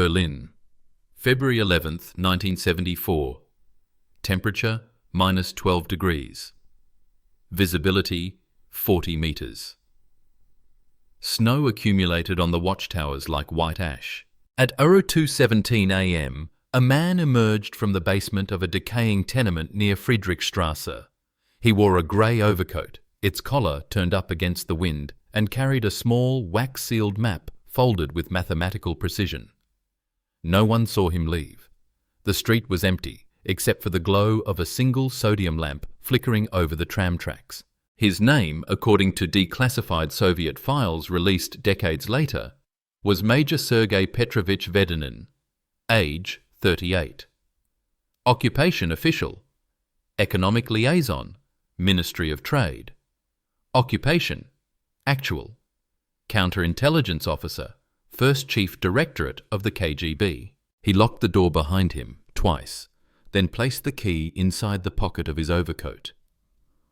Berlin, February 11th, 1974. Temperature -12 degrees. Visibility 40 meters. Snow accumulated on the watchtowers like white ash. At 02:17 a.m., a man emerged from the basement of a decaying tenement near Friedrichstrasse. He wore a grey overcoat, its collar turned up against the wind, and carried a small, wax-sealed map folded with mathematical precision. No one saw him leave. The street was empty, except for the glow of a single sodium lamp flickering over the tram tracks. His name, according to declassified Soviet files released decades later, was Major Sergei Petrovich Vedenin. Age 38. Occupation official. Economic liaison, Ministry of Trade. Occupation actual. Counterintelligence officer, First Chief Directorate of the KGB. He locked the door behind him twice, then placed the key inside the pocket of his overcoat.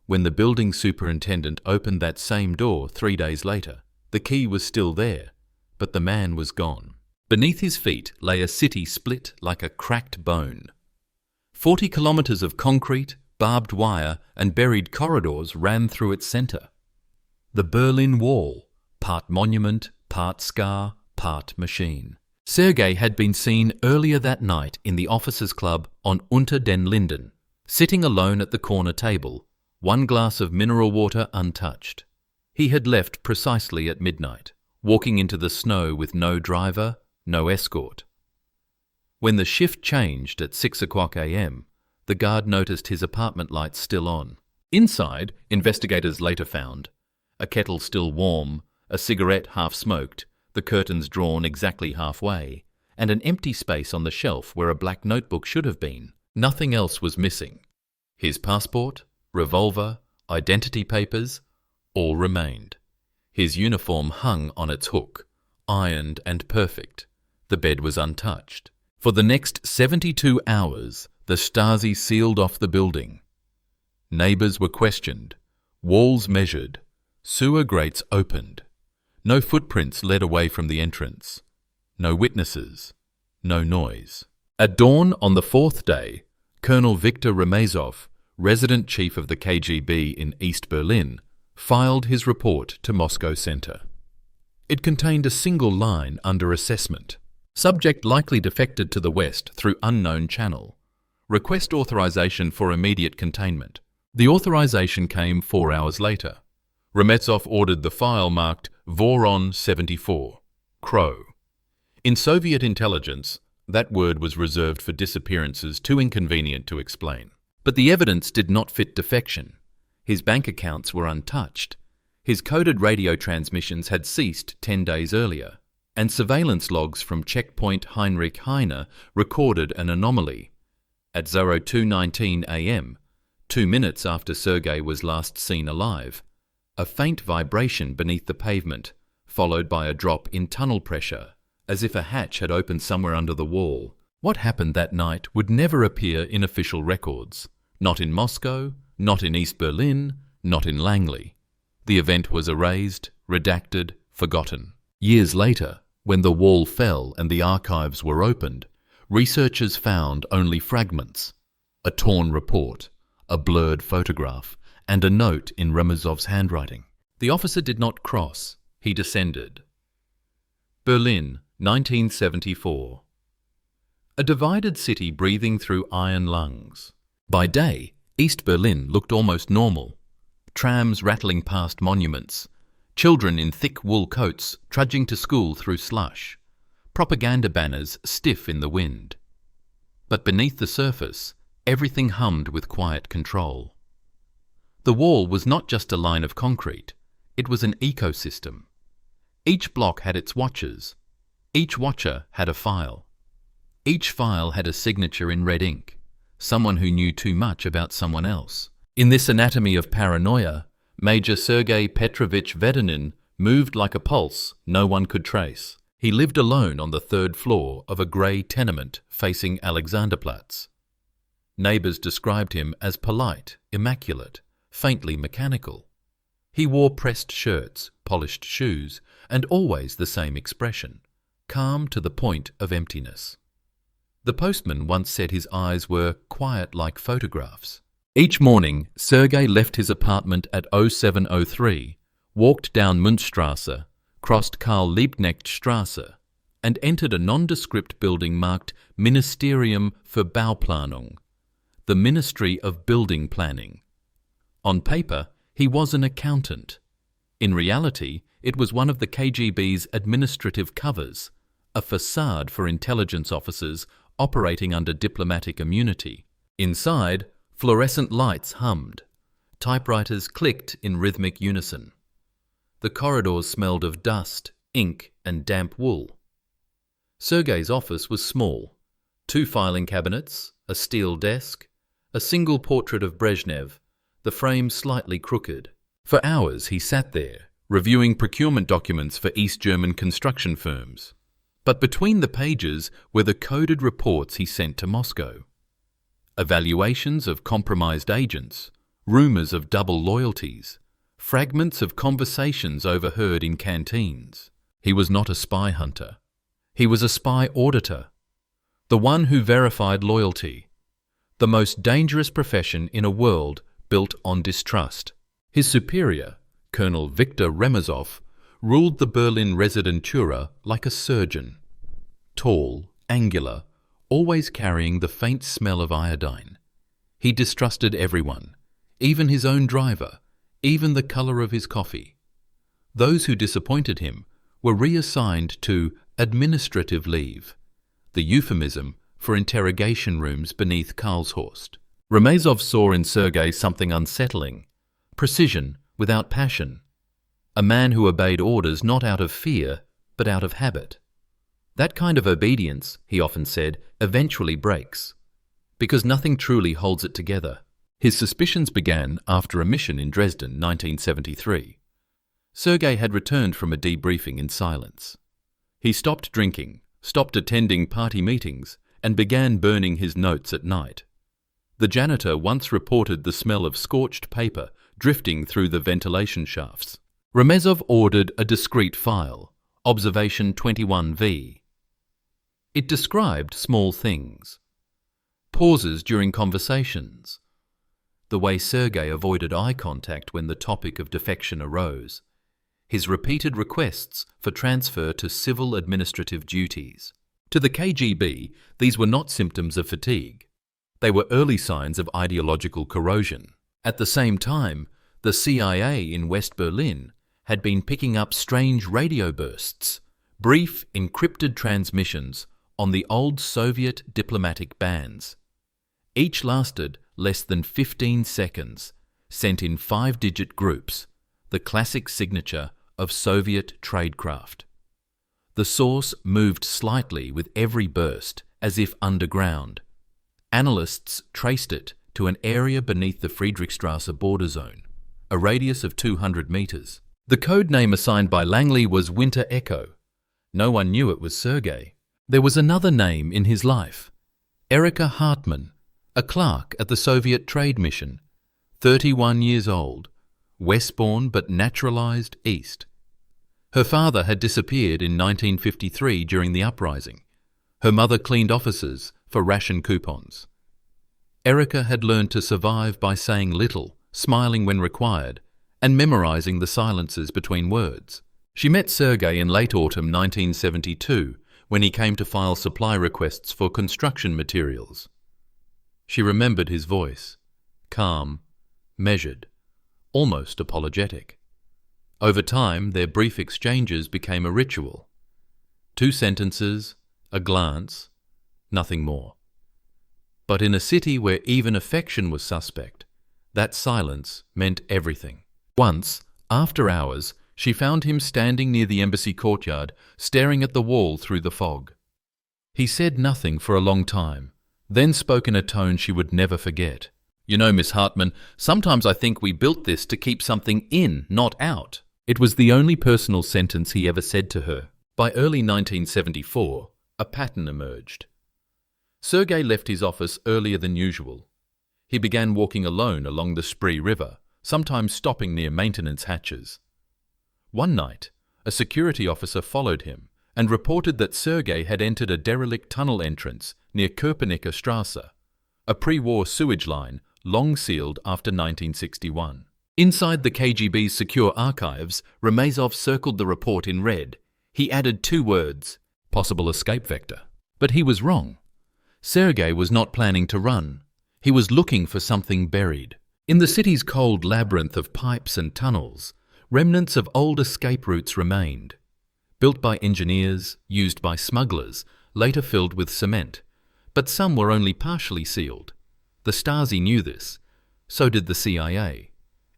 When the building superintendent opened that same door 3 days later, the key was still there, but the man was gone. Beneath his feet lay a city split like a cracked bone. 40 kilometers of concrete, barbed wire, and buried corridors ran through its center. The Berlin Wall, part monument, part scar, part machine. Sergei had been seen earlier that night in the officers' club on Unter den Linden, sitting alone at the corner table, one glass of mineral water untouched. He had left precisely at midnight, walking into the snow with no driver, no escort. When the shift changed at 6 o'clock a.m., the guard noticed his apartment lights still on. Inside, investigators later found a kettle still warm, a cigarette half smoked, the curtains drawn exactly halfway, and an empty space on the shelf where a black notebook should have been. Nothing else was missing. His passport, revolver, identity papers, all remained. His uniform hung on its hook, ironed and perfect. The bed was untouched. For the next 72 hours, the Stasi sealed off the building. Neighbors were questioned, walls measured, sewer grates opened. No footprints led away from the entrance. No witnesses. No noise. At dawn on the fourth day, Colonel Viktor Remezov, resident chief of the KGB in East Berlin, filed his report to Moscow Center. It contained a single line under assessment. Subject likely defected to the west through unknown channel. Request authorization for immediate containment. The authorization came 4 hours later. Remezov ordered the file marked Voron 74, Crow. In Soviet intelligence, that word was reserved for disappearances too inconvenient to explain. But the evidence did not fit defection. His bank accounts were untouched. His coded radio transmissions had ceased 10 days earlier, and surveillance logs from checkpoint Heinrich Heine recorded an anomaly. At 02:19 a.m., 2 minutes after Sergei was last seen alive, a faint vibration beneath the pavement, followed by a drop in tunnel pressure, as if a hatch had opened somewhere under the wall. What happened that night would never appear in official records. Not in Moscow, not in East Berlin, not in Langley. The event was erased, redacted, forgotten. Years later, when the wall fell and the archives were opened, researchers found only fragments: a torn report, a blurred photograph, and a note in Remezov's handwriting. The officer did not cross, he descended. Berlin, 1974. A divided city breathing through iron lungs. By day, East Berlin looked almost normal. Trams rattling past monuments, children in thick wool coats trudging to school through slush, propaganda banners stiff in the wind. But beneath the surface, everything hummed with quiet control. The wall was not just a line of concrete, it was an ecosystem. Each block had its watchers. Each watcher had a file. Each file had a signature in red ink, someone who knew too much about someone else. In this anatomy of paranoia, Major Sergei Petrovich Vedenin moved like a pulse no one could trace. He lived alone on the 3rd floor of a grey tenement facing Alexanderplatz. Neighbours described him as polite, immaculate, faintly mechanical. He wore pressed shirts, polished shoes, and always the same expression: calm to the point of emptiness. The postman once said his eyes were quiet like photographs. Each morning, Sergei left his apartment at 0703, walked down Münzstrasse, crossed Karl-Liebknecht-Strasse, and entered a nondescript building marked Ministerium für Bauplanung, the Ministry of Building Planning. On paper, he was an accountant. In reality, it was one of the KGB's administrative covers, a facade for intelligence officers operating under diplomatic immunity. Inside, fluorescent lights hummed. Typewriters clicked in rhythmic unison. The corridors smelled of dust, ink, and damp wool. Sergei's office was small. 2 filing cabinets, a steel desk, a single portrait of Brezhnev, the frame slightly crooked. For hours he sat there, reviewing procurement documents for East German construction firms. But between the pages were the coded reports he sent to Moscow. Evaluations of compromised agents, rumours of double loyalties, fragments of conversations overheard in canteens. He was not a spy hunter. He was a spy auditor, the one who verified loyalty, the most dangerous profession in a world built on distrust. His superior, Colonel Viktor Remezov, ruled the Berlin Residentura like a surgeon. Tall, angular, always carrying the faint smell of iodine. He distrusted everyone, even his own driver, even the colour of his coffee. Those who disappointed him were reassigned to administrative leave, the euphemism for interrogation rooms beneath Karlshorst. Remezov saw in Sergei something unsettling, precision without passion, a man who obeyed orders not out of fear, but out of habit. That kind of obedience, he often said, eventually breaks, because nothing truly holds it together. His suspicions began after a mission in Dresden, 1973. Sergei had returned from a debriefing in silence. He stopped drinking, stopped attending party meetings, and began burning his notes at night. The janitor once reported the smell of scorched paper drifting through the ventilation shafts. Remezov ordered a discrete file, Observation 21V. It described small things. Pauses during conversations. The way Sergei avoided eye contact when the topic of defection arose. His repeated requests for transfer to civil administrative duties. To the KGB, these were not symptoms of fatigue. They were early signs of ideological corrosion. At the same time, the CIA in West Berlin had been picking up strange radio bursts, brief encrypted transmissions on the old Soviet diplomatic bands. Each lasted less than 15 seconds, sent in 5-digit groups, the classic signature of Soviet tradecraft. The source moved slightly with every burst, as if underground. Analysts traced it to an area beneath the Friedrichstrasse border zone, a radius of 200 meters. The code name assigned by Langley was Winter Echo. No one knew it was Sergei. There was another name in his life, Erika Hartmann, a clerk at the Soviet Trade Mission, 31 years old, Westbourne but naturalized East. Her father had disappeared in 1953 during the uprising. Her mother cleaned offices for ration coupons. Erika had learned to survive by saying little, smiling when required, and memorizing the silences between words. She met Sergei in late autumn 1972 when he came to file supply requests for construction materials. She remembered his voice, calm, measured, almost apologetic. Over time, their brief exchanges became a ritual. 2 sentences, a glance, nothing more. But in a city where even affection was suspect, that silence meant everything. Once, after hours, she found him standing near the embassy courtyard, staring at the wall through the fog. He said nothing for a long time, then spoke in a tone she would never forget. "You know, Miss Hartmann, sometimes I think we built this to keep something in, not out." It was the only personal sentence he ever said to her. By early 1974, a pattern emerged. Sergei left his office earlier than usual. He began walking alone along the Spree River, sometimes stopping near maintenance hatches. One night, a security officer followed him and reported that Sergei had entered a derelict tunnel entrance near Köpenicker Straße, a pre-war sewage line long sealed after 1961. Inside the KGB's secure archives, Remezov circled the report in red. He added 2 words, possible escape vector. But he was wrong. Sergei was not planning to run. He was looking for something buried. In the city's cold labyrinth of pipes and tunnels, remnants of old escape routes remained. Built by engineers, used by smugglers, later filled with cement. But some were only partially sealed. The Stasi knew this. So did the CIA.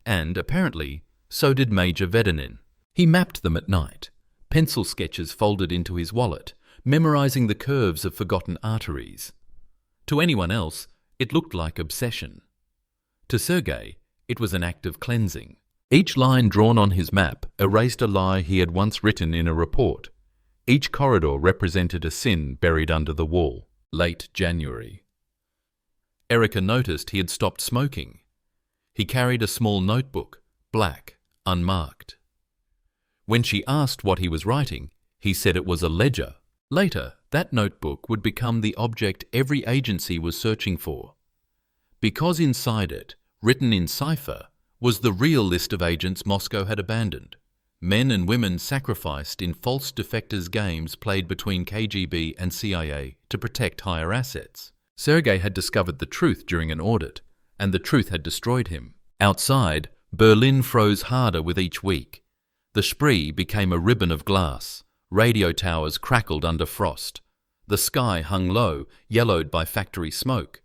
And, apparently, so did Major Vedenin. He mapped them at night, pencil sketches folded into his wallet, memorizing the curves of forgotten arteries. To anyone else, it looked like obsession. To Sergei, it was an act of cleansing. Each line drawn on his map erased a lie he had once written in a report. Each corridor represented a sin buried under the wall. Late January. Erica noticed he had stopped smoking. He carried a small notebook, black, unmarked. When she asked what he was writing, he said it was a ledger. Later, that notebook would become the object every agency was searching for. Because inside it, written in cipher, was the real list of agents Moscow had abandoned. Men and women sacrificed in false defectors' games played between KGB and CIA to protect higher assets. Sergei had discovered the truth during an audit, and the truth had destroyed him. Outside, Berlin froze harder with each week. The Spree became a ribbon of glass. Radio towers crackled under frost. The sky hung low, yellowed by factory smoke.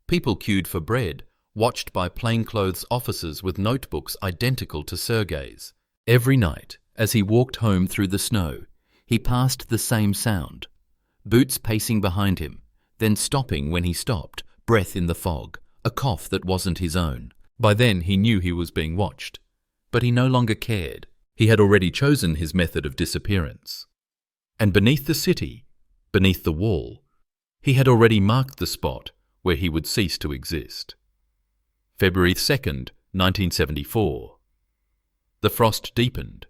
People queued for bread, watched by plainclothes officers with notebooks identical to Sergei's. Every night, as he walked home through the snow, he passed the same sound. Boots pacing behind him, then stopping when he stopped, breath in the fog, a cough that wasn't his own. By then he knew he was being watched. But he no longer cared. He had already chosen his method of disappearance. And beneath the city, beneath the wall, he had already marked the spot where he would cease to exist. February 2nd, 1974. The frost deepened.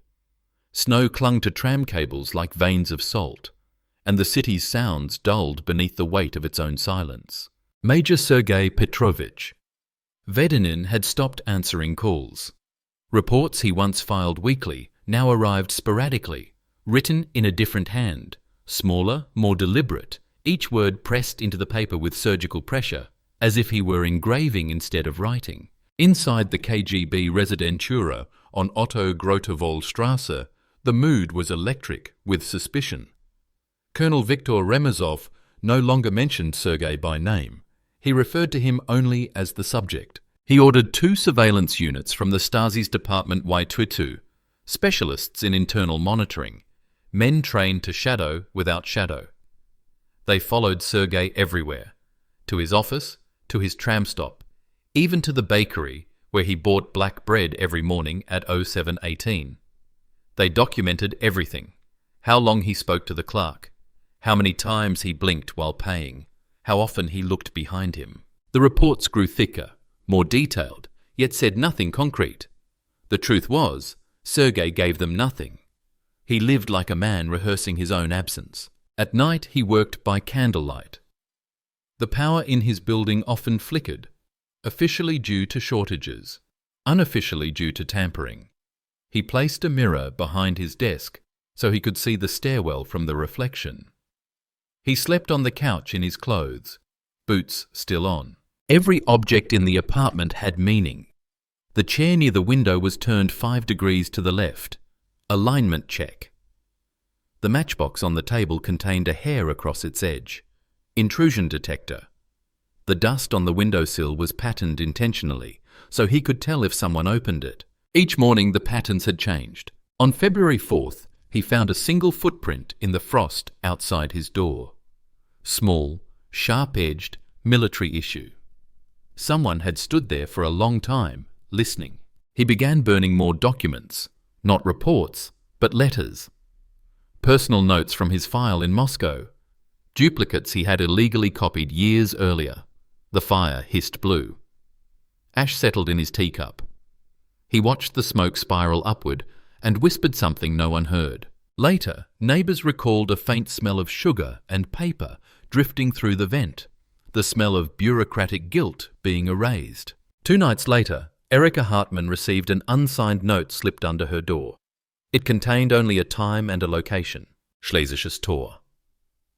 Snow clung to tram cables like veins of salt, and the city's sounds dulled beneath the weight of its own silence. Major Sergei Petrovich. Vedenin had stopped answering calls. Reports he once filed weekly now arrived sporadically, written in a different hand, smaller, more deliberate, each word pressed into the paper with surgical pressure, as if he were engraving instead of writing. Inside the KGB Residentura on Otto Grotewohlstrasse, the mood was electric with suspicion. Colonel Viktor Remezov no longer mentioned Sergei by name. He referred to him only as the subject. He ordered 2 surveillance units from the Stasi's Department Ytuitu, specialists in internal monitoring, men trained to shadow without shadow. They followed Sergei everywhere, to his office, to his tram stop, even to the bakery where he bought black bread every morning at 0718. They documented everything: how long he spoke to the clerk, how many times he blinked while paying, how often he looked behind him. The reports grew thicker, more detailed, yet said nothing concrete. The truth was, Sergei gave them nothing. He lived like a man rehearsing his own absence. At night he worked by candlelight. The power in his building often flickered, officially due to shortages, unofficially due to tampering. He placed a mirror behind his desk so he could see the stairwell from the reflection. He slept on the couch in his clothes, boots still on. Every object in the apartment had meaning. The chair near the window was turned 5 degrees to the left. Alignment check. The matchbox on the table contained a hair across its edge. Intrusion detector. The dust on the windowsill was patterned intentionally, so he could tell if someone opened it. Each morning the patterns had changed. On February 4th, he found a single footprint in the frost outside his door. Small, sharp-edged, military issue. Someone had stood there for a long time, listening. He began burning more documents, not reports, but letters. Personal notes from his file in Moscow. Duplicates he had illegally copied years earlier. The fire hissed blue. Ash settled in his teacup. He watched the smoke spiral upward and whispered something no one heard. Later, neighbours recalled a faint smell of sugar and paper drifting through the vent, the smell of bureaucratic guilt being erased. 2 nights later, Erika Hartmann received an unsigned note slipped under her door. It contained only a time and a location: Schlesisches Tor.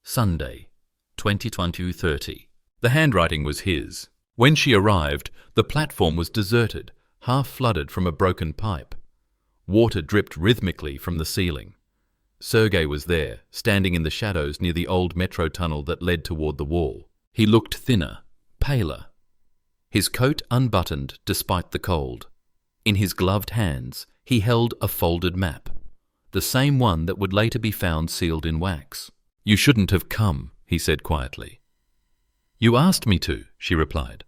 Sunday, 20:30. The handwriting was his. When she arrived, the platform was deserted, half flooded from a broken pipe. Water dripped rhythmically from the ceiling. Sergei was there, standing in the shadows near the old metro tunnel that led toward the wall. He looked thinner, paler. His coat unbuttoned despite the cold. In his gloved hands, he held a folded map, the same one that would later be found sealed in wax. "You shouldn't have come," he said quietly. "You asked me to," she replied.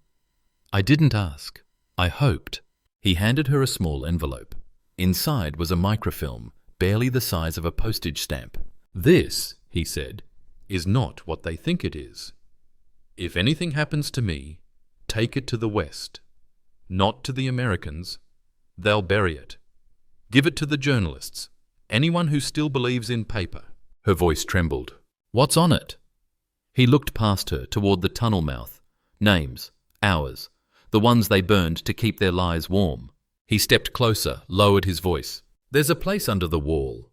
"I didn't ask. I hoped." He handed her a small envelope. Inside was a microfilm, barely the size of a postage stamp. "This," he said, "is not what they think it is. If anything happens to me, take it to the West. Not to the Americans. They'll bury it. Give it to the journalists, anyone who still believes in paper." Her voice trembled. "What's on it?" He looked past her toward the tunnel mouth. Names, hours, the ones they burned to keep their lies warm. He stepped closer, lowered his voice. "There's a place under the wall.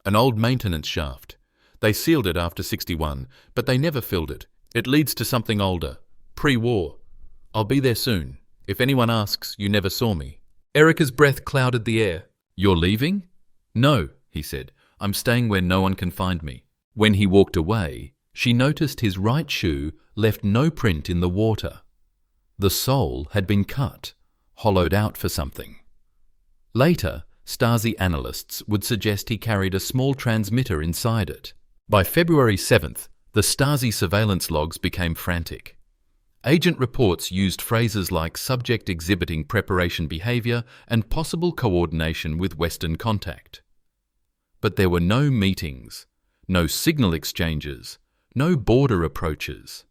An old maintenance shaft. They sealed it after 61, but they never filled it. It leads to something older, pre-war. I'll be there soon. If anyone asks, you never saw me." Erika's breath clouded the air. "You're leaving?" "No," he said. "I'm staying where no one can find me." When he walked away, she noticed his right shoe left no print in the water. The sole had been cut, hollowed out for something. Later, Stasi analysts would suggest he carried a small transmitter inside it. By February 7th, the Stasi surveillance logs became frantic. Agent reports used phrases like subject exhibiting preparation behaviour and possible coordination with Western contact. But there were no meetings, no signal exchanges, no border approaches.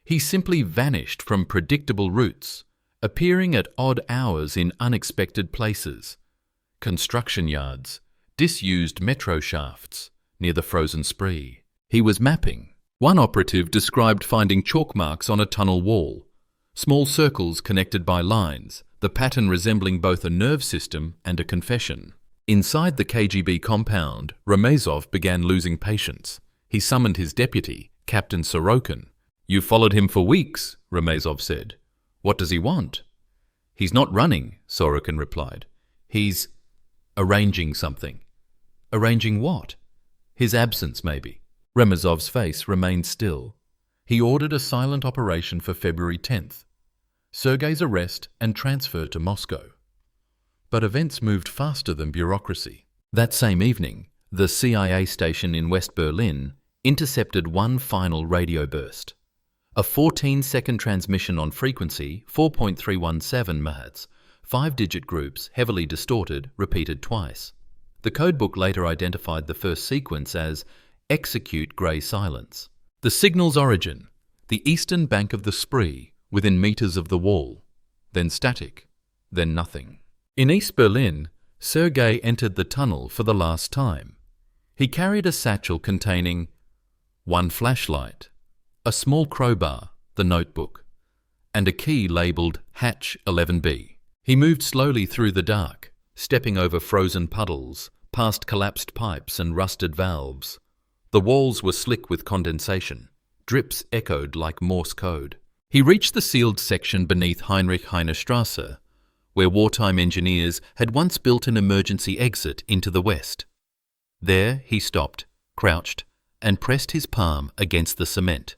He simply vanished from predictable routes, appearing at odd hours in unexpected places: construction yards, disused metro shafts, near the frozen Spree. He was mapping. One operative described finding chalk marks on a tunnel wall, small circles connected by lines, the pattern resembling both a nerve system and a confession. Inside the KGB compound, Ramazov began losing patience. He summoned his deputy, Captain Sorokin. "You followed him for weeks," Ramazov said. "What does he want?" "He's not running," Sorokin replied. "He's arranging something." "Arranging what?" "His absence, maybe." Ramazov's face remained still. He ordered a silent operation for February 10th. Sergei's arrest and transfer to Moscow. But events moved faster than bureaucracy. That same evening, the CIA station in West Berlin intercepted one final radio burst. A 14-second transmission on frequency 4.317 MHz, 5-digit groups, heavily distorted, repeated twice. The codebook later identified the first sequence as "Execute Grey Silence." The signal's origin: the eastern bank of the Spree, within meters of the wall. Then static, then nothing. In East Berlin, Sergei entered the tunnel for the last time. He carried a satchel containing one flashlight, a small crowbar, the notebook, and a key labelled Hatch 11B. He moved slowly through the dark, stepping over frozen puddles, past collapsed pipes and rusted valves. The walls were slick with condensation. Drips echoed like Morse code. He reached the sealed section beneath Heinrich Heine Strasse, where wartime engineers had once built an emergency exit into the west. There he stopped, crouched, and pressed his palm against the cement.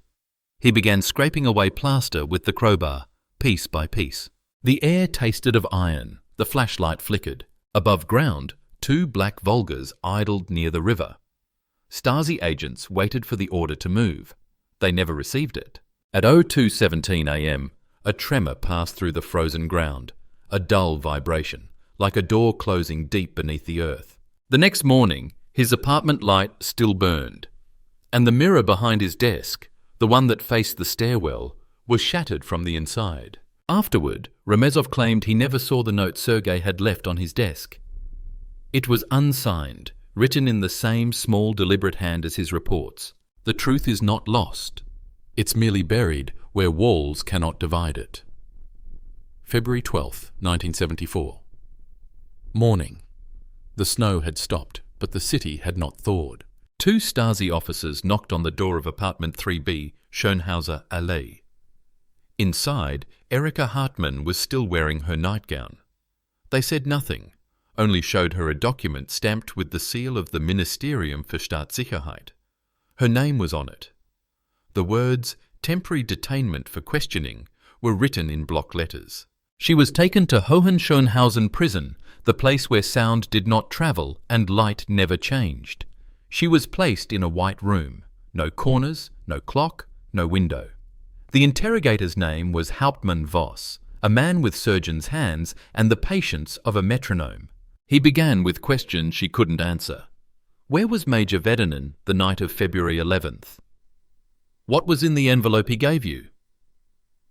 He began scraping away plaster with the crowbar, piece by piece. The air tasted of iron. The flashlight flickered. Above ground, 2 black Volgas idled near the river. Stasi agents waited for the order to move. They never received it. At 02:17 a.m., a tremor passed through the frozen ground, a dull vibration, like a door closing deep beneath the earth. The next morning, his apartment light still burned, and the mirror behind his desk, the one that faced the stairwell, was shattered from the inside. Afterward, Ramazov claimed he never saw the note Sergei had left on his desk. It was unsigned, written in the same small, deliberate hand as his reports. The truth is not lost. It's merely buried where walls cannot divide it. February 12, 1974. Morning. The snow had stopped, but the city had not thawed. 2 Stasi officers knocked on the door of apartment 3B, Schönhauser Allee. Inside, Erika Hartmann was still wearing her nightgown. They said nothing, only showed her a document stamped with the seal of the Ministerium für Staatssicherheit. Her name was on it. The words, temporary detainment for questioning, were written in block letters. She was taken to Hohenschönhausen prison, the place where sound did not travel and light never changed. She was placed in a white room. No corners, no clock, no window. The interrogator's name was Hauptmann Voss, a man with surgeon's hands and the patience of a metronome. He began with questions she couldn't answer. Where was Major Vedenin the night of February 11th? What was in the envelope he gave you?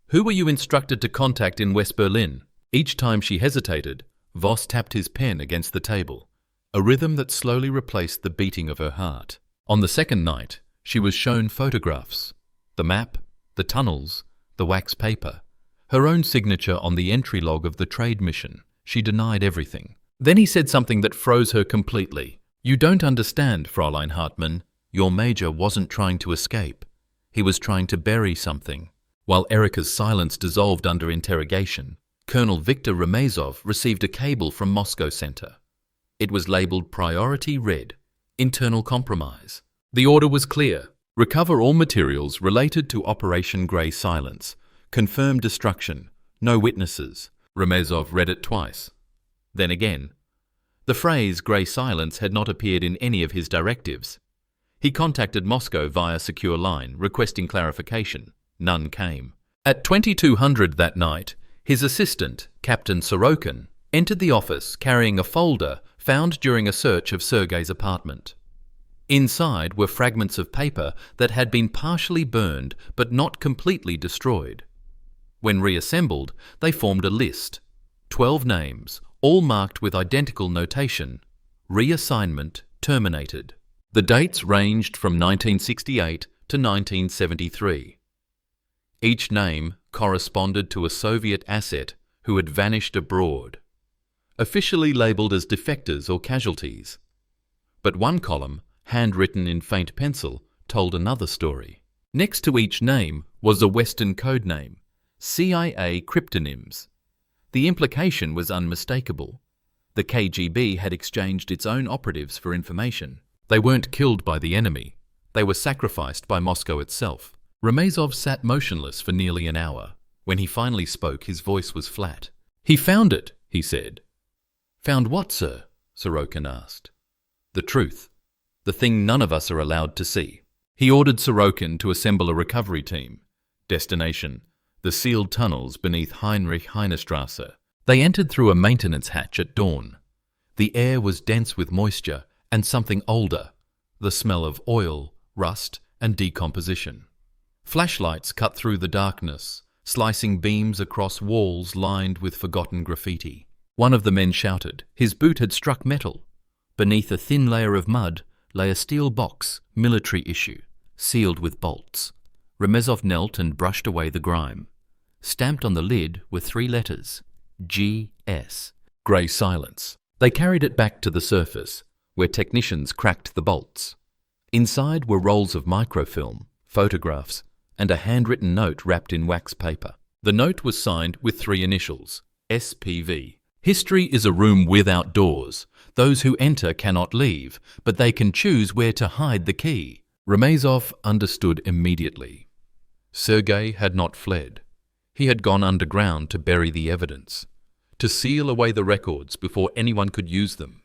Who were you instructed to contact in West Berlin? Each time she hesitated, Voss tapped his pen against the table, a rhythm that slowly replaced the beating of her heart. On the second night, she was shown photographs, the map, the tunnels, the wax paper, her own signature on the entry log of the trade mission. She denied everything. Then he said something that froze her completely. You don't understand, Fräulein Hartmann. Your major wasn't trying to escape. He was trying to bury something. While Erika's silence dissolved under interrogation, Colonel Viktor Remezov received a cable from Moscow Center. It was labeled Priority Red, Internal Compromise. The order was clear. Recover all materials related to Operation Grey Silence. Confirm destruction. No witnesses. Remezov read it twice. Then again. The phrase Grey Silence had not appeared in any of his directives. He contacted Moscow via secure line, requesting clarification. None came. At 2200 that night, his assistant, Captain Sorokin, entered the office carrying a folder found during a search of Sergei's apartment. Inside were fragments of paper that had been partially burned but not completely destroyed. When reassembled, they formed a list. 12 names, all marked with identical notation. Reassignment terminated. The dates ranged from 1968 to 1973. Each name corresponded to a Soviet asset who had vanished abroad, officially labelled as defectors or casualties. But one column, handwritten in faint pencil, told another story. Next to each name was a Western code name, CIA cryptonyms. The implication was unmistakable. The KGB had exchanged its own operatives for information. They weren't killed by the enemy. They were sacrificed by Moscow itself. Remezov sat motionless for nearly an hour. When he finally spoke, his voice was flat. He found it, he said. Found what, sir? Sorokin asked. The truth. The thing none of us are allowed to see. He ordered Sorokin to assemble a recovery team. Destination: the sealed tunnels beneath Heinrich-Heine-Strasse. They entered through a maintenance hatch at dawn. The air was dense with moisture and something older, the smell of oil, rust, and decomposition. Flashlights cut through the darkness, slicing beams across walls lined with forgotten graffiti. One of the men shouted. His boot had struck metal. Beneath a thin layer of mud lay a steel box, military issue, sealed with bolts. Remezov knelt and brushed away the grime. Stamped on the lid were 3 letters, G.S. Grey Silence. They carried it back to the surface, where technicians cracked the bolts. Inside were rolls of microfilm, photographs, and a handwritten note wrapped in wax paper. The note was signed with 3 initials, SPV. History is a room without doors. Those who enter cannot leave, but they can choose where to hide the key. Remezov understood immediately. Sergei had not fled. He had gone underground to bury the evidence, to seal away the records before anyone could use them.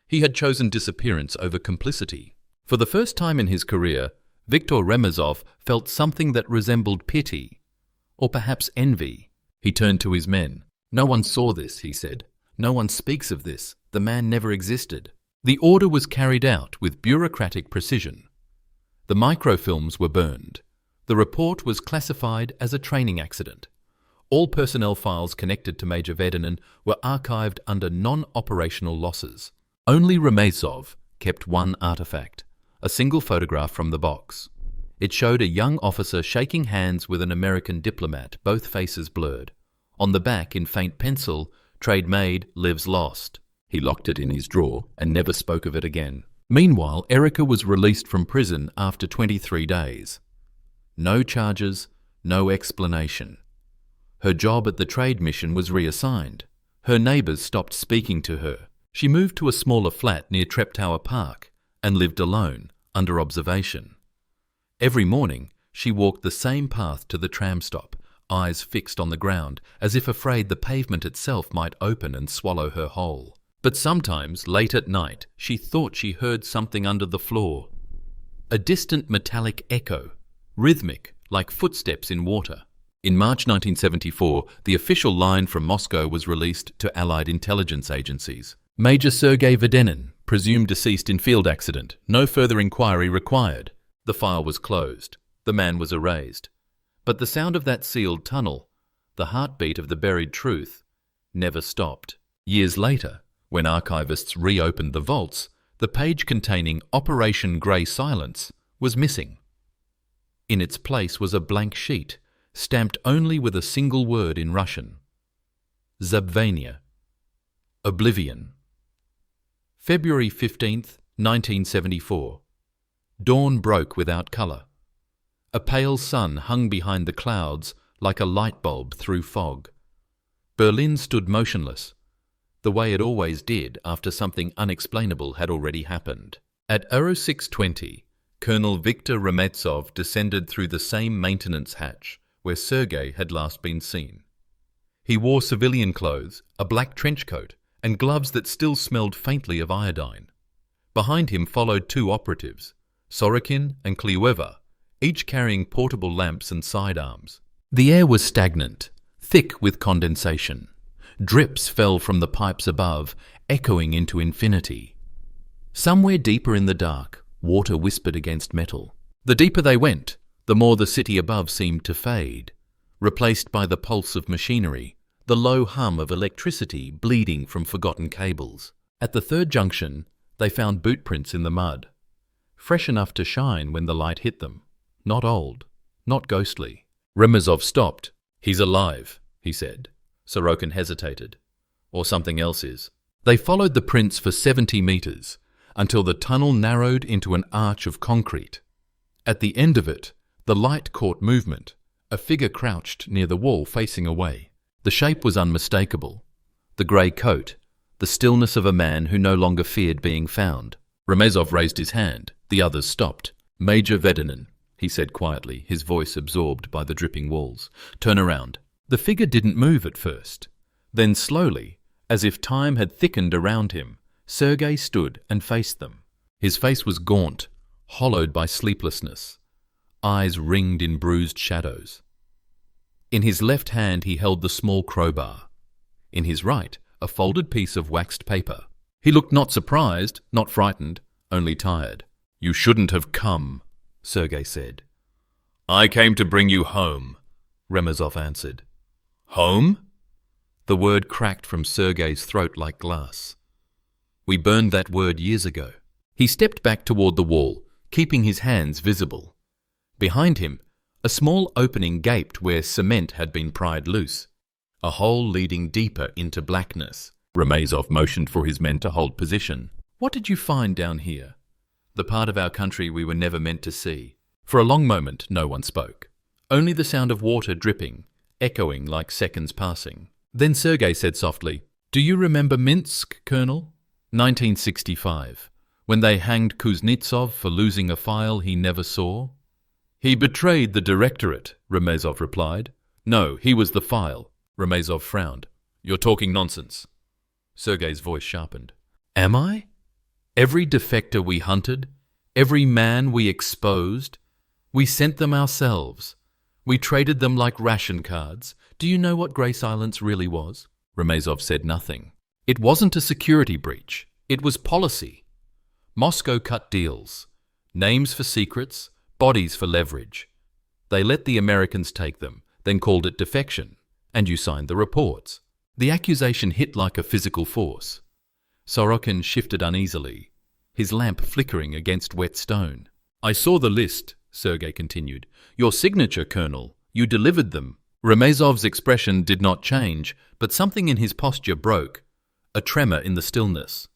He had chosen disappearance over complicity. For the first time in his career, Viktor Remezov felt something that resembled pity, or perhaps envy. He turned to his men. No one saw this, he said. No one speaks of this. The man never existed. The order was carried out with bureaucratic precision. The microfilms were burned. The report was classified as a training accident. All personnel files connected to Major Vedenin were archived under non-operational losses. Only Remezov kept one artifact, a single photograph from the box. It showed a young officer shaking hands with an American diplomat, both faces blurred. On the back, in faint pencil, "Trade made, lives lost." He locked it in his drawer and never spoke of it again. Meanwhile, Erica was released from prison after 23 days. No charges, no explanation. Her job at the trade mission was reassigned. Her neighbours stopped speaking to her. She moved to a smaller flat near Treptower Park and lived alone, under observation. Every morning, she walked the same path to the tram stop, eyes fixed on the ground, as if afraid the pavement itself might open and swallow her whole. But sometimes, late at night, she thought she heard something under the floor. A distant metallic echo, rhythmic, like footsteps in water. In March 1974, the official line from Moscow was released to Allied intelligence agencies. Major Sergei Vedenin, presumed deceased in field accident. No further inquiry required. The file was closed. The man was erased. But the sound of that sealed tunnel, the heartbeat of the buried truth, never stopped. Years later, when archivists reopened the vaults, the page containing Operation Grey Silence was missing. In its place was a blank sheet, stamped only with a single word in Russian: Zabvenia, oblivion. February 15th, 1974. Dawn broke without colour. A pale sun hung behind the clouds like a light bulb through fog. Berlin stood motionless, the way it always did after something unexplainable had already happened. At 0620, Colonel Viktor Remezov descended through the same maintenance hatch where Sergei had last been seen. He wore civilian clothes, a black trench coat, and gloves that still smelled faintly of iodine. Behind him followed two operatives, Sorokin and Kliueva, each carrying portable lamps and sidearms. The air was stagnant, thick with condensation. Drips fell from the pipes above, echoing into infinity. Somewhere deeper in the dark, water whispered against metal. The deeper they went, the more the city above seemed to fade, replaced by the pulse of machinery, the low hum of electricity bleeding from forgotten cables. At the third junction, they found boot prints in the mud, fresh enough to shine when the light hit them. Not old, not ghostly. Remezov stopped. "He's alive," he said. Sorokin hesitated. "Or something else is." They followed the prints for 70 meters, until the tunnel narrowed into an arch of concrete. At the end of it, the light caught movement. A figure crouched near the wall facing away. The shape was unmistakable. The grey coat, the stillness of a man who no longer feared being found. Remezov raised his hand. The others stopped. "Major Vedenin," he said quietly, his voice absorbed by the dripping walls. "Turn around." The figure didn't move at first. Then slowly, as if time had thickened around him, Sergei stood and faced them. His face was gaunt, hollowed by sleeplessness, eyes ringed in bruised shadows. In his left hand he held the small crowbar. In his right, a folded piece of waxed paper. He looked not surprised, not frightened, only tired. "You shouldn't have come," Sergei said. "I came to bring you home," Remezov answered. "Home?" The word cracked from Sergei's throat like glass. "We burned that word years ago." He stepped back toward the wall, keeping his hands visible. Behind him, a small opening gaped where cement had been pried loose, a hole leading deeper into blackness. Remezov motioned for his men to hold position. "What did you find down here?" "The part of our country we were never meant to see." For a long moment, no one spoke. Only the sound of water dripping, echoing like seconds passing. Then Sergei said softly, "Do you remember Minsk, Colonel? 1965, when they hanged Kuznetsov for losing a file he never saw?" "He betrayed the directorate," Remezov replied. "No, he was the file." Remezov frowned. "You're talking nonsense." Sergei's voice sharpened. "Am I? Every defector we hunted, every man we exposed, we sent them ourselves. We traded them like ration cards. Do you know what grey silence really was?" Remezov said nothing. "It wasn't a security breach. It was policy. Moscow cut deals. Names for secrets, bodies for leverage. They let the Americans take them, then called it defection, and you signed the reports. The accusation hit like a physical force. Sorokin shifted uneasily, his lamp flickering against wet stone. "I saw the list," Sergei continued. "Your signature, Colonel. You delivered them." Remezov's expression did not change, but something in his posture broke, a tremor in the stillness.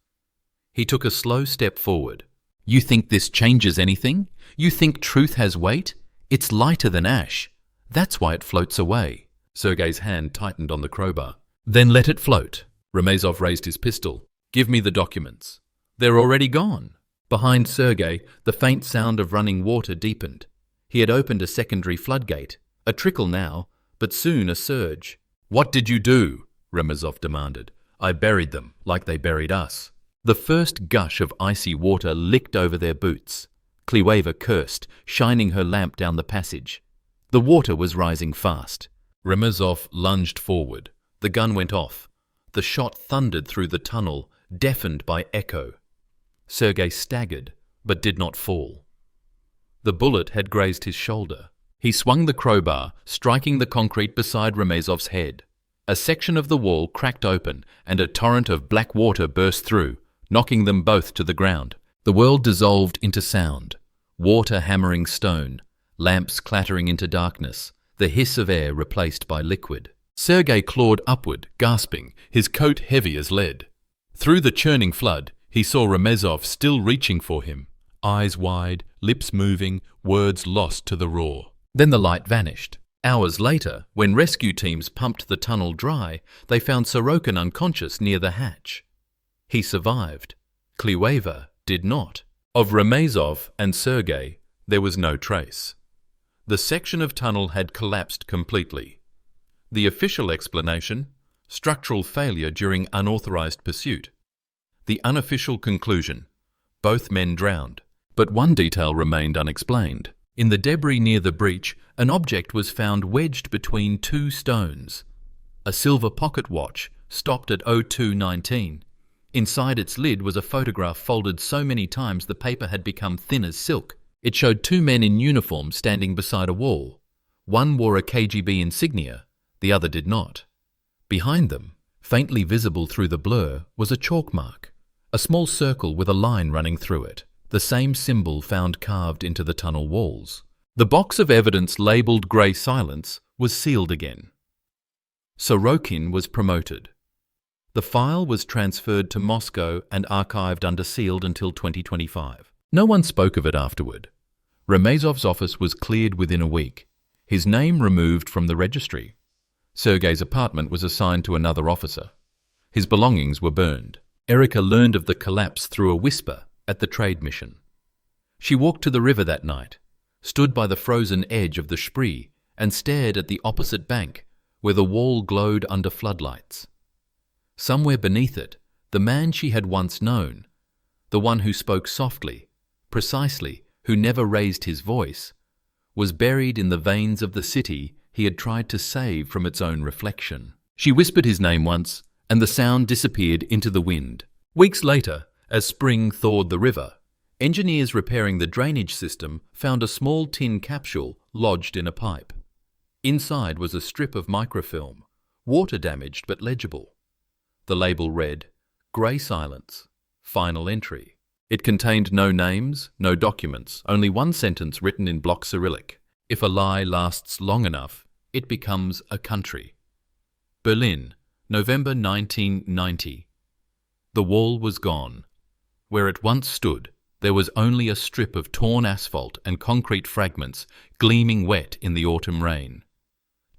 He took a slow step forward. "You think this changes anything? You think truth has weight? It's lighter than ash. That's why it floats away." Sergei's hand tightened on the crowbar. "Then let it float." Remezov raised his pistol. "Give me the documents." "They're already gone." Behind Sergei, the faint sound of running water deepened. He had opened a secondary floodgate, a trickle now, but soon a surge. "What did you do?" Remezov demanded. "I buried them, like they buried us." The first gush of icy water licked over their boots. Kliweva cursed, shining her lamp down the passage. The water was rising fast. Remezov lunged forward. The gun went off. The shot thundered through the tunnel, deafened by echo. Sergei staggered, but did not fall. The bullet had grazed his shoulder. He swung the crowbar, striking the concrete beside Remezov's head. A section of the wall cracked open, and a torrent of black water burst through, knocking them both to the ground. The world dissolved into sound. Water hammering stone, lamps clattering into darkness, the hiss of air replaced by liquid. Sergei clawed upward, gasping, his coat heavy as lead. Through the churning flood, he saw Remezov still reaching for him, eyes wide, lips moving, words lost to the roar. Then the light vanished. Hours later, when rescue teams pumped the tunnel dry, they found Sorokin unconscious near the hatch. He survived. Kliweva did not. Of Remezov and Sergei, there was no trace. The section of tunnel had collapsed completely. The official explanation: structural failure during unauthorized pursuit. The unofficial conclusion: both men drowned. But one detail remained unexplained. In the debris near the breach, an object was found wedged between two stones. A silver pocket watch, stopped at 02:19. Inside its lid was a photograph folded so many times the paper had become thin as silk. It showed two men in uniform standing beside a wall. One wore a KGB insignia, the other did not. Behind them, faintly visible through the blur, was a chalk mark, a small circle with a line running through it, the same symbol found carved into the tunnel walls. The box of evidence labelled Grey Silence was sealed again. Sorokin was promoted. The file was transferred to Moscow and archived under sealed until 2025. No one spoke of it afterward. Remezov's office was cleared within a week, his name removed from the registry. Sergei's apartment was assigned to another officer. His belongings were burned. Erika learned of the collapse through a whisper at the trade mission. She walked to the river that night, stood by the frozen edge of the Spree, and stared at the opposite bank, where the wall glowed under floodlights. Somewhere beneath it, the man she had once known, the one who spoke softly, precisely, who never raised his voice, was buried in the veins of the city he had tried to save from its own reflection. She whispered his name once, and the sound disappeared into the wind. Weeks later, as spring thawed the river, engineers repairing the drainage system found a small tin capsule lodged in a pipe. Inside was a strip of microfilm, water-damaged but legible. The label read, "Grey Silence, Final Entry." It contained no names, no documents, only one sentence written in block Cyrillic. "If a lie lasts long enough, it becomes a country." Berlin, November 1990. The wall was gone. Where it once stood, there was only a strip of torn asphalt and concrete fragments gleaming wet in the autumn rain.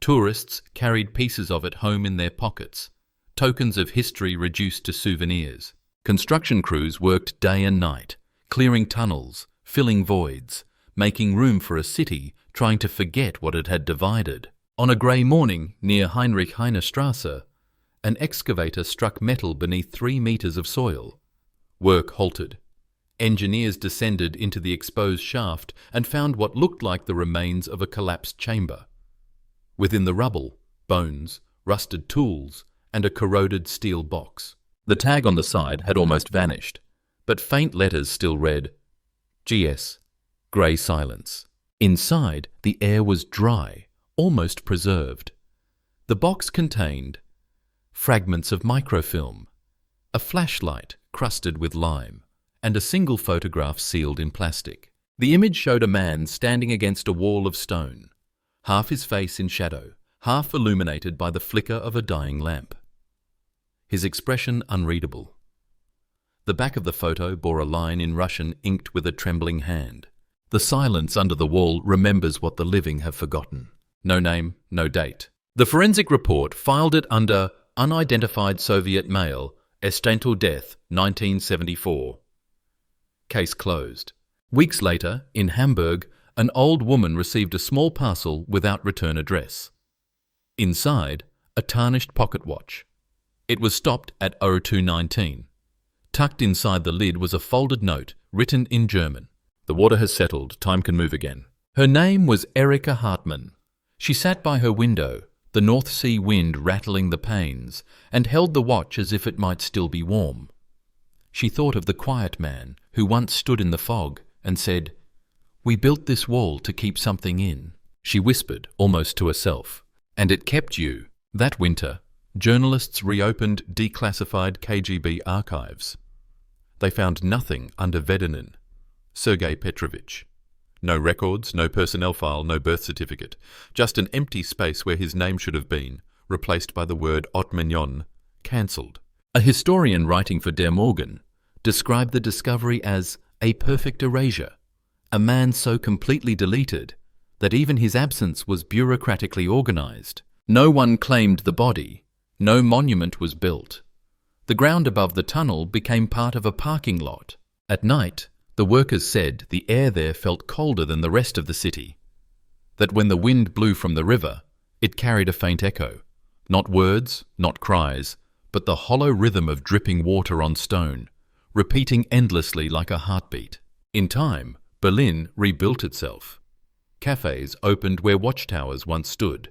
Tourists carried pieces of it home in their pockets, tokens of history reduced to souvenirs. Construction crews worked day and night, clearing tunnels, filling voids, making room for a city trying to forget what it had divided. On a grey morning near Heinrich Heine Strasse, an excavator struck metal beneath 3 meters of soil. Work halted. Engineers descended into the exposed shaft and found what looked like the remains of a collapsed chamber. Within the rubble, bones, rusted tools, and a corroded steel box. The tag on the side had almost vanished, but faint letters still read, "GS, Grey Silence." Inside, the air was dry, almost preserved. The box contained fragments of microfilm, a flashlight crusted with lime, and a single photograph sealed in plastic. The image showed a man standing against a wall of stone, half his face in shadow, half illuminated by the flicker of a dying lamp. His expression unreadable. The back of the photo bore a line in Russian inked with a trembling hand. The silence under the wall remembers what the living have forgotten. No name, no date. The forensic report filed it under Unidentified Soviet Male, Accidental Death, 1974. Case closed. Weeks later, in Hamburg, an old woman received a small parcel without return address. Inside, a tarnished pocket watch. It was stopped at 0219. Tucked inside the lid was a folded note written in German. The water has settled, time can move again. Her name was Erika Hartmann. She sat by her window, the North Sea wind rattling the panes, and held the watch as if it might still be warm. She thought of the quiet man who once stood in the fog and said, "We built this wall to keep something in." She whispered, almost to herself, "And it kept you." That winter, journalists reopened declassified KGB archives. They found nothing under Vedenin, Sergei Petrovich. No records, no personnel file, no birth certificate. Just an empty space where his name should have been, replaced by the word Otmignon, cancelled. A historian writing for Der Morgen described the discovery as a perfect erasure, a man so completely deleted that even his absence was bureaucratically organised. No one claimed the body, no monument was built. The ground above the tunnel became part of a parking lot. At night, the workers said the air there felt colder than the rest of the city, that when the wind blew from the river, it carried a faint echo, not words, not cries, but the hollow rhythm of dripping water on stone, repeating endlessly like a heartbeat. In time, Berlin rebuilt itself. Cafes opened where watchtowers once stood.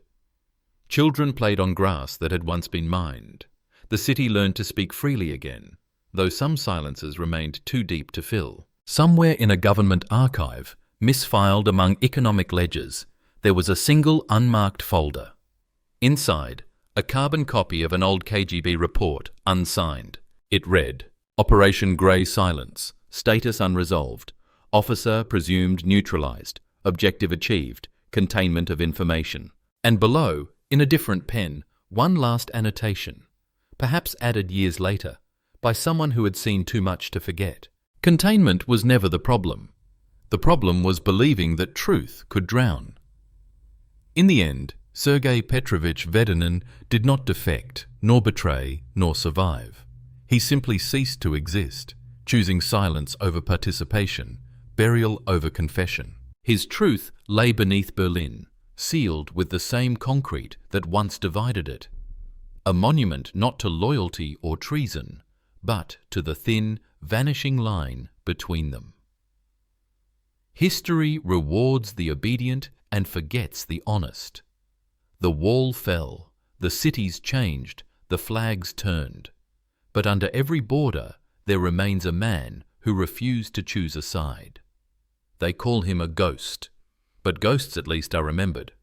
Children played on grass that had once been mined. The city learned to speak freely again, though some silences remained too deep to fill. Somewhere in a government archive, misfiled among economic ledgers, there was a single unmarked folder. Inside, a carbon copy of an old KGB report, unsigned. It read, "Operation Grey Silence, status unresolved, officer presumed neutralized, objective achieved, containment of information." And below, in a different pen, one last annotation, perhaps added years later, by someone who had seen too much to forget. Containment was never the problem. The problem was believing that truth could drown. In the end, Sergei Petrovich Vedenin did not defect, nor betray, nor survive. He simply ceased to exist, choosing silence over participation, burial over confession. His truth lay beneath Berlin, sealed with the same concrete that once divided it. A monument not to loyalty or treason, but to the thin, vanishing line between them. History rewards the obedient and forgets the honest. The wall fell, the cities changed, the flags turned. But under every border there remains a man who refused to choose a side. They call him a ghost, but ghosts at least are remembered.